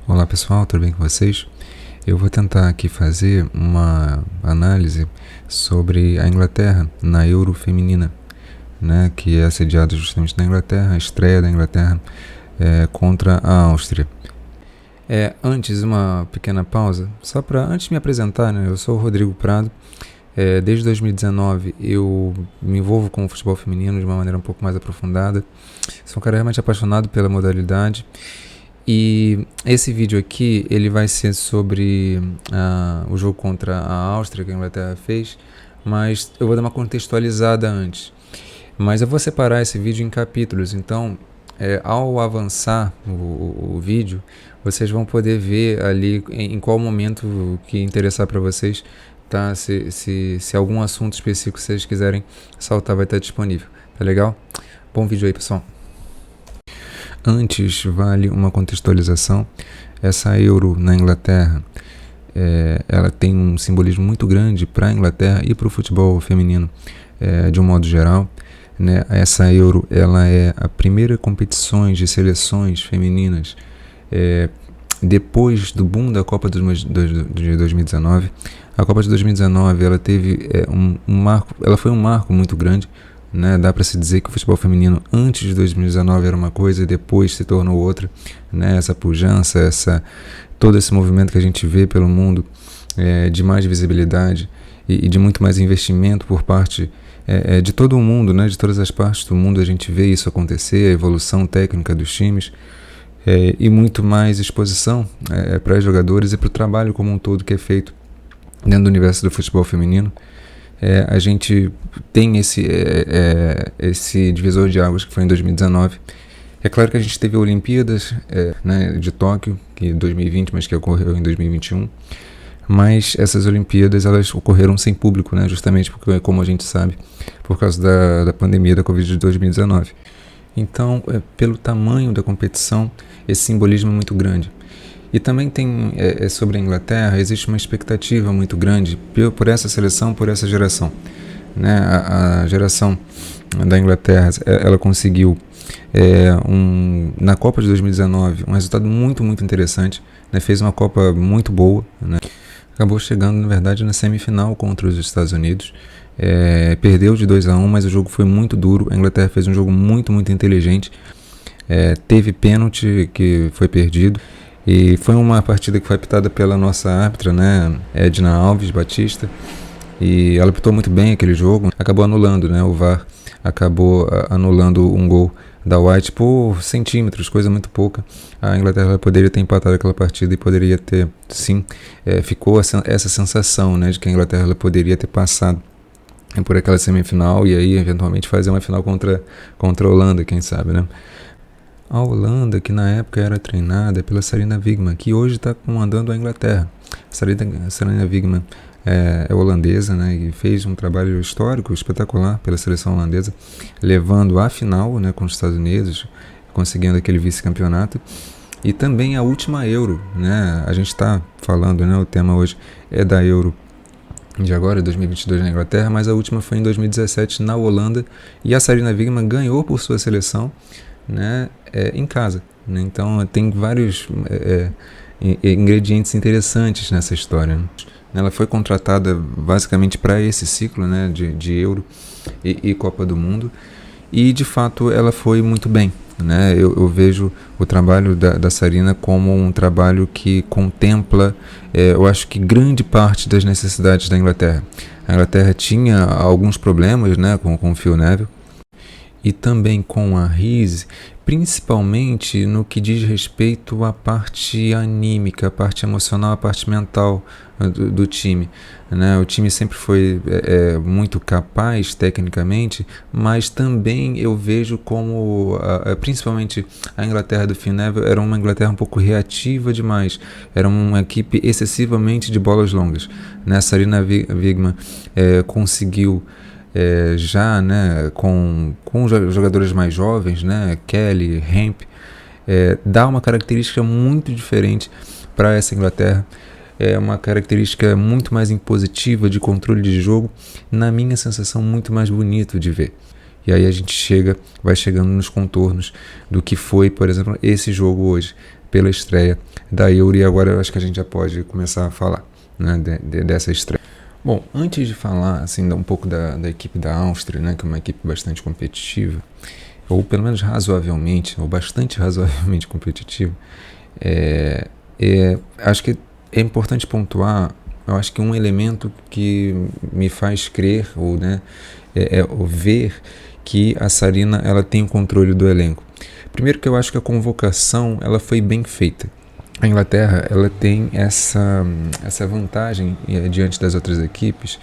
Olá pessoal, tudo bem com vocês? Eu vou tentar aqui fazer uma análise sobre a Inglaterra na Euro feminina, né, que é sediada justamente na Inglaterra, a estreia da Inglaterra contra a Áustria. Antes, uma pequena pausa, só para antes de me apresentar, né, eu sou o Rodrigo Prado. Desde 2019 eu me envolvo com o futebol feminino de uma maneira um pouco mais aprofundada. Sou um cara realmente apaixonado pela modalidade. E esse vídeo aqui, ele vai ser sobre o jogo contra a Áustria que a Inglaterra fez, mas eu vou dar uma contextualizada antes. Mas eu vou separar esse vídeo em capítulos, então ao avançar o vídeo, vocês vão poder ver ali em qual momento que interessar para vocês, tá? Se algum assunto específico vocês quiserem saltar, vai estar disponível, tá legal? Bom vídeo aí, pessoal. Antes, vale uma contextualização. Essa Euro na Inglaterra, ela tem um simbolismo muito grande para a Inglaterra e para o futebol feminino de um modo geral, né? Essa Euro, ela é a primeira competição de seleções femininas depois do boom da Copa de 2019. A Copa de 2019 ela teve ela foi um marco muito grande. Né, dá para se dizer que o futebol feminino antes de 2019 era uma coisa e depois se tornou outra, né, essa pujança, todo esse movimento que a gente vê pelo mundo de mais visibilidade e de muito mais investimento por parte de todo o mundo, né, de todas as partes do mundo a gente vê isso acontecer, a evolução técnica dos times e muito mais exposição para os jogadores e para o trabalho como um todo que é feito dentro do universo do futebol feminino. A gente tem esse divisor de águas que foi em 2019. É claro que a gente teve Olimpíadas né, de Tóquio, que 2020, mas que ocorreu em 2021. Mas essas Olimpíadas elas ocorreram sem público, né, justamente porque, como a gente sabe, por causa da pandemia da Covid de 2019. Então, pelo tamanho da competição, esse simbolismo é muito grande. E também tem, sobre a Inglaterra, existe uma expectativa muito grande por essa seleção, por essa geração. Né? A geração da Inglaterra, ela conseguiu, na Copa de 2019, um resultado muito, muito interessante. Né? Fez uma Copa muito boa. Né? Acabou chegando, na verdade, na semifinal contra os Estados Unidos. Perdeu de 2-1, mas o jogo foi muito duro. A Inglaterra fez um jogo muito, muito inteligente. Teve pênalti que foi perdido. E foi uma partida que foi apitada pela nossa árbitra, né, Edna Alves Batista, e ela apitou muito bem aquele jogo, acabou anulando, né, o VAR acabou anulando um gol da White por centímetros, coisa muito pouca. A Inglaterra poderia ter empatado aquela partida e poderia ter, sim, ficou essa sensação, né, de que a Inglaterra poderia ter passado por aquela semifinal e aí eventualmente fazer uma final contra a Holanda, quem sabe, né. A Holanda, que na época era treinada pela Sarina Wiegman, que hoje está comandando a Inglaterra. A Sarina Wiegman é holandesa, né, e fez um trabalho histórico espetacular pela seleção holandesa, levando à final, né, com os Estados Unidos, conseguindo aquele vice-campeonato. E também a última Euro, né, a gente está falando, né, o tema hoje é da Euro de agora, 2022 na Inglaterra, mas a última foi em 2017 na Holanda, e a Sarina Wiegman ganhou por sua seleção, né, em casa, né? Então tem vários ingredientes interessantes nessa história, né? Ela foi contratada basicamente para esse ciclo, né, de Euro e Copa do Mundo, e de fato ela foi muito bem, né? Eu vejo o trabalho da Sarina como um trabalho que contempla, eu acho que grande parte das necessidades da Inglaterra. A Inglaterra tinha alguns problemas, né, com o Phil Neville, e também com a Reese, principalmente no que diz respeito à parte anímica, a parte emocional, a parte mental do time. Né? O time sempre foi muito capaz tecnicamente, mas também eu vejo como, principalmente a Inglaterra do Phil Neville, era uma Inglaterra um pouco reativa demais, era uma equipe excessivamente de bolas longas. Né? A Sarina Wiegman conseguiu, já, né, com jogadores mais jovens, né, Kelly, Hemp, dá uma característica muito diferente para essa Inglaterra. É uma característica muito mais impositiva de controle de jogo, na minha sensação muito mais bonito de ver. E aí a gente vai chegando nos contornos do que foi, por exemplo, esse jogo hoje. pela estreia da Euro, e agora eu acho que a gente já pode começar a falar, né, dessa estreia. Bom, antes de falar assim, um pouco da equipe da Áustria, né, que é uma equipe bastante competitiva, ou pelo menos razoavelmente, ou bastante razoavelmente competitiva, acho que é importante pontuar, eu acho que um elemento que me faz crer, ou, né, ver que a Sarina ela tem o controle do elenco. Primeiro que eu acho que a convocação ela foi bem feita. A Inglaterra ela tem essa vantagem diante das outras equipes,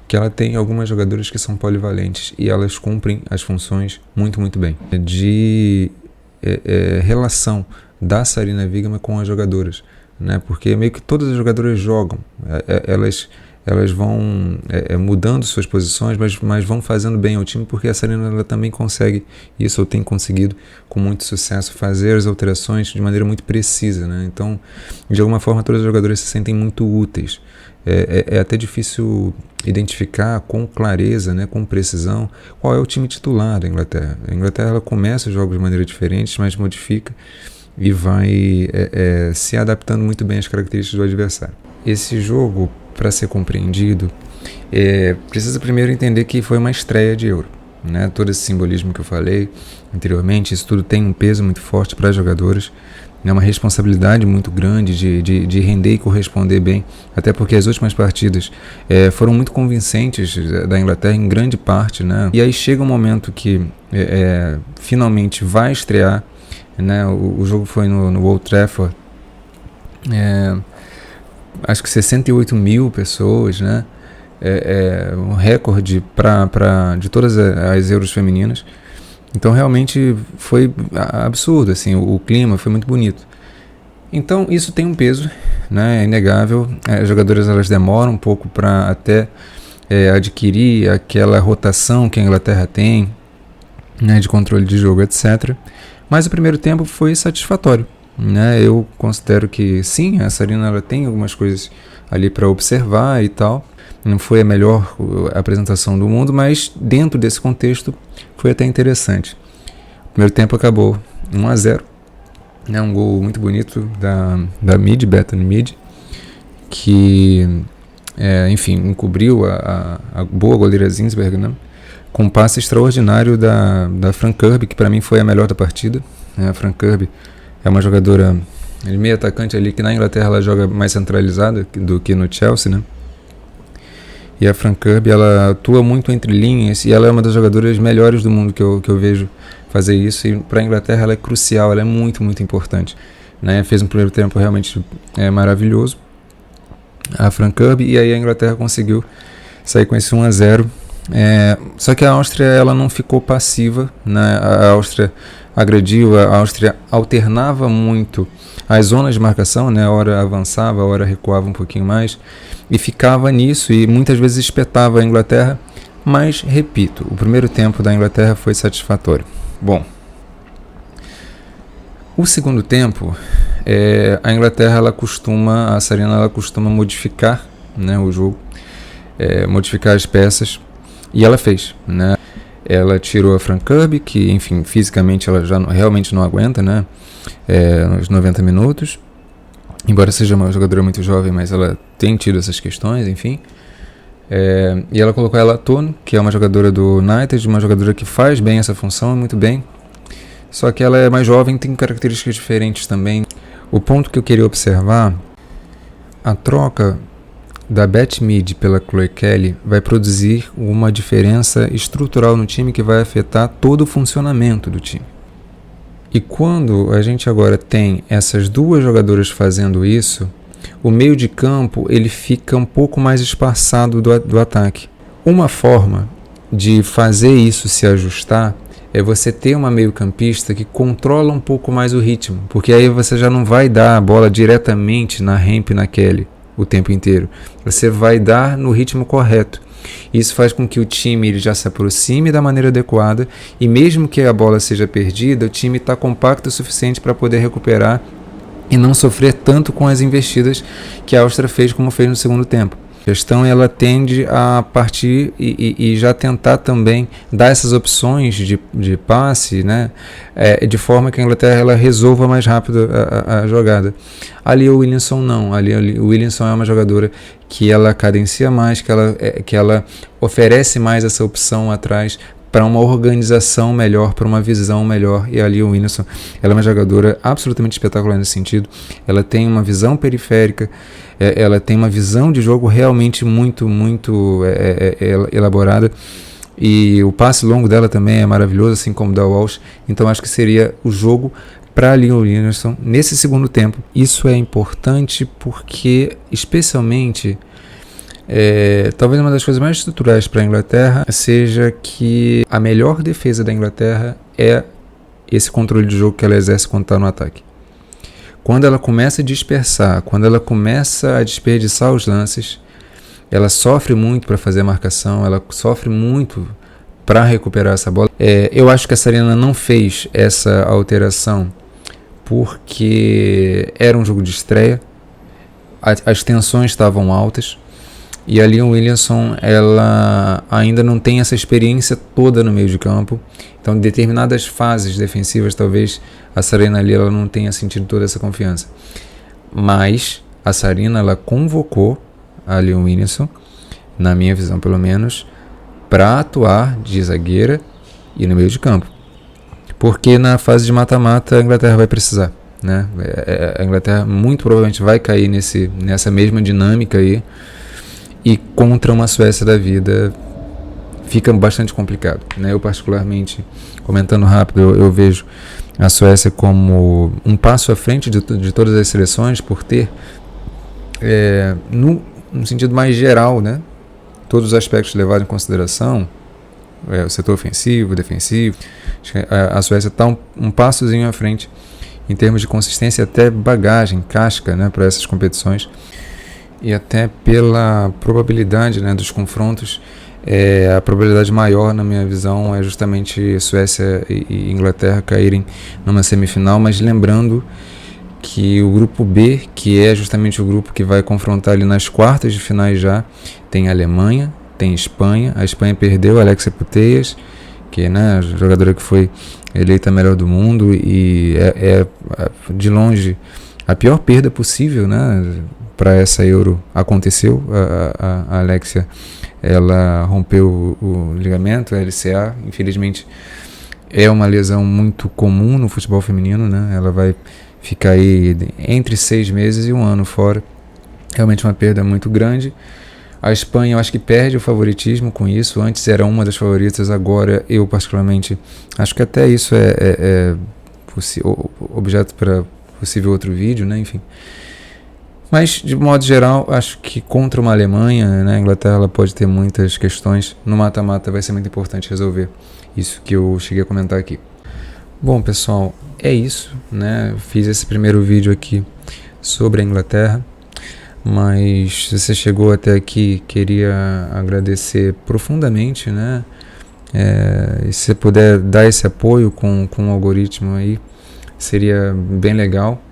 que ela tem algumas jogadoras que são polivalentes e elas cumprem as funções muito, muito bem. De relação da Sarina Wiegman com as jogadoras, né? Porque meio que todas as jogadoras jogam, elas vão mudando suas posições, mas vão fazendo bem ao time, porque a Sarina ela também consegue isso, ou tem conseguido com muito sucesso, fazer as alterações de maneira muito precisa, né? Então, de alguma forma, todas as jogadoras se sentem muito úteis. É até difícil identificar com clareza, né, com precisão, qual é o time titular da Inglaterra. A Inglaterra ela começa os jogos de maneira diferente, mas modifica e vai se adaptando muito bem às características do adversário. Esse jogo, para ser compreendido, precisa primeiro entender que foi uma estreia de Euro, né? Todo esse simbolismo que eu falei anteriormente, isso tudo tem um peso muito forte para as jogadoras, é uma responsabilidade muito grande de render e corresponder bem, até porque as últimas partidas foram muito convincentes da Inglaterra em grande parte, né? E aí chega um momento que finalmente vai estrear, né? O jogo foi no Old Trafford, acho que 68 mil pessoas, né? Um recorde de todas as Euros femininas. Então realmente foi absurdo, assim, o clima foi muito bonito. Então isso tem um peso, né? É inegável. As jogadoras elas demoram um pouco para até adquirir aquela rotação que a Inglaterra tem, né? De controle de jogo, etc. Mas o primeiro tempo foi satisfatório, né? Eu considero que sim, a Sarina ela tem algumas coisas ali para observar e tal. Não foi a melhor apresentação do mundo, mas dentro desse contexto foi até interessante. O primeiro tempo acabou 1-0, né? Um gol muito bonito da Bethany Mead, que enfim, encobriu a boa goleira Zinsberg, né? Com um passe extraordinário da Fran Kirby, que para mim foi a melhor da partida. A Fran Kirby é uma jogadora, meio atacante ali, que na Inglaterra ela joga mais centralizada do que no Chelsea, né? E a Fran Kirby, ela atua muito entre linhas e ela é uma das jogadoras melhores do mundo que eu vejo fazer isso. E para a Inglaterra ela é crucial, ela é muito, muito importante, né? Fez um primeiro tempo realmente maravilhoso, a Fran Kirby, e aí a Inglaterra conseguiu sair com esse 1-0. Só que a Áustria ela não ficou passiva, né? A Áustria agrediu, a Áustria alternava muito as zonas de marcação, né? A hora avançava, a hora recuava um pouquinho mais e ficava nisso e muitas vezes espetava a Inglaterra, mas repito, o primeiro tempo da Inglaterra foi satisfatório. Bom, o segundo tempo, a Inglaterra a Sarina ela costuma modificar, né, o jogo, modificar as peças, e ela fez, né? Ela tirou a Fran Kirby, que enfim, fisicamente ela já realmente não aguenta, né? Nos 90 minutos, embora seja uma jogadora muito jovem, mas ela tem tido essas questões, enfim. E ela colocou ela Tono, que é uma jogadora do United, uma jogadora que faz bem essa função, muito bem, só que ela é mais jovem, tem características diferentes também. O ponto que eu queria observar, a troca da Beth Mead pela Chloe Kelly vai produzir uma diferença estrutural no time que vai afetar todo o funcionamento do time. E quando a gente agora tem essas duas jogadoras fazendo isso, o meio de campo ele fica um pouco mais espaçado do ataque. Uma forma de fazer isso se ajustar é você ter uma meio-campista que controla um pouco mais o ritmo, porque aí você já não vai dar a bola diretamente na Hemp e na Kelly o tempo inteiro. Você vai dar no ritmo correto. Isso faz com que o time ele já se aproxime da maneira adequada e mesmo que a bola seja perdida, o time está compacto o suficiente para poder recuperar e não sofrer tanto com as investidas que a Áustria fez como fez no segundo tempo. A questão ela tende a partir e já tentar também dar essas opções de passe, né, de forma que a Inglaterra ela resolva mais rápido a jogada. Ali o Williamson não, ali o Williamson é uma jogadora que ela cadencia mais, que ela oferece mais essa opção atrás para uma organização melhor, para uma visão melhor, e ali o Williamson, ela é uma jogadora absolutamente espetacular nesse sentido. Ela tem uma visão periférica, ela tem uma visão de jogo realmente muito elaborada, e o passe longo dela também é maravilhoso, assim como o da Walsh. Então acho que seria o jogo para ali o Williamson nesse segundo tempo. Isso é importante porque, especialmente, talvez uma das coisas mais estruturais para a Inglaterra seja que a melhor defesa da Inglaterra é esse controle de jogo que ela exerce quando está no ataque. Quando ela começa a dispersar, quando ela começa a desperdiçar os lances, ela sofre muito para fazer a marcação, ela sofre muito para recuperar essa bola. Eu acho que a Sarina não fez essa alteração porque era um jogo de estreia, as tensões estavam altas, e ali o Williamson ela ainda não tem essa experiência toda no meio de campo. Então, em determinadas fases defensivas, talvez a Sarina ali ela não tenha sentido toda essa confiança. Mas a Sarina ela convocou ali o Williamson, na minha visão pelo menos, para atuar de zagueira e no meio de campo. Porque na fase de mata-mata a Inglaterra vai precisar, né? A Inglaterra muito provavelmente vai cair nessa mesma dinâmica aí. E contra uma Suécia da vida fica bastante complicado, né? Eu particularmente, comentando rápido, eu vejo a Suécia como um passo à frente de todas as seleções, por ter, no sentido mais geral, né, todos os aspectos levados em consideração, o setor ofensivo, defensivo. A Suécia está um passozinho à frente em termos de consistência, até bagagem, casca, né, para essas competições. E até pela probabilidade, né, dos confrontos, a probabilidade maior, na minha visão, é justamente Suécia e Inglaterra caírem numa semifinal, mas lembrando que o grupo B, que é justamente o grupo que vai confrontar ali nas quartas de finais já, tem a Alemanha, tem Espanha. A Espanha perdeu a Alexia Putellas, que, né, a jogadora que foi eleita a melhor do mundo, e é de longe a pior perda possível, né, para essa Euro. Aconteceu, a Alexia ela rompeu o ligamento, a LCA, infelizmente é uma lesão muito comum no futebol feminino, né? Ela vai ficar aí entre 6 meses e 1 ano fora, realmente uma perda muito grande. A Espanha eu acho que perde o favoritismo com isso, antes era uma das favoritas, agora eu particularmente acho que até isso é objeto para possível outro vídeo, né? Enfim. Mas, de modo geral, acho que contra uma Alemanha, né, a Inglaterra ela pode ter muitas questões. No mata-mata vai ser muito importante resolver isso que eu cheguei a comentar aqui. Bom, pessoal, é isso, né? Fiz esse primeiro vídeo aqui sobre a Inglaterra, mas se você chegou até aqui, queria agradecer profundamente, né? E se você puder dar esse apoio com o algoritmo aí, seria bem legal.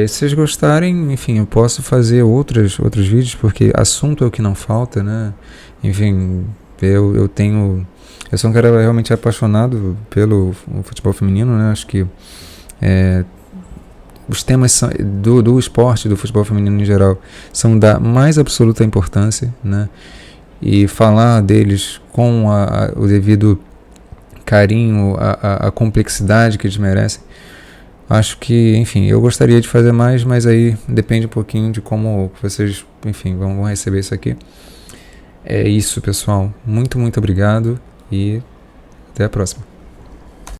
Se vocês gostarem, enfim, eu posso fazer outros vídeos, porque assunto é o que não falta, né? Enfim, eu sou um cara realmente apaixonado pelo futebol feminino, né? Acho que os temas do esporte, do futebol feminino em geral, são da mais absoluta importância, né? E falar deles com o devido carinho, a complexidade que eles merecem, acho que, enfim, eu gostaria de fazer mais, mas aí depende um pouquinho de como vocês, enfim, vão receber isso aqui. É isso, pessoal. Muito obrigado e até a próxima.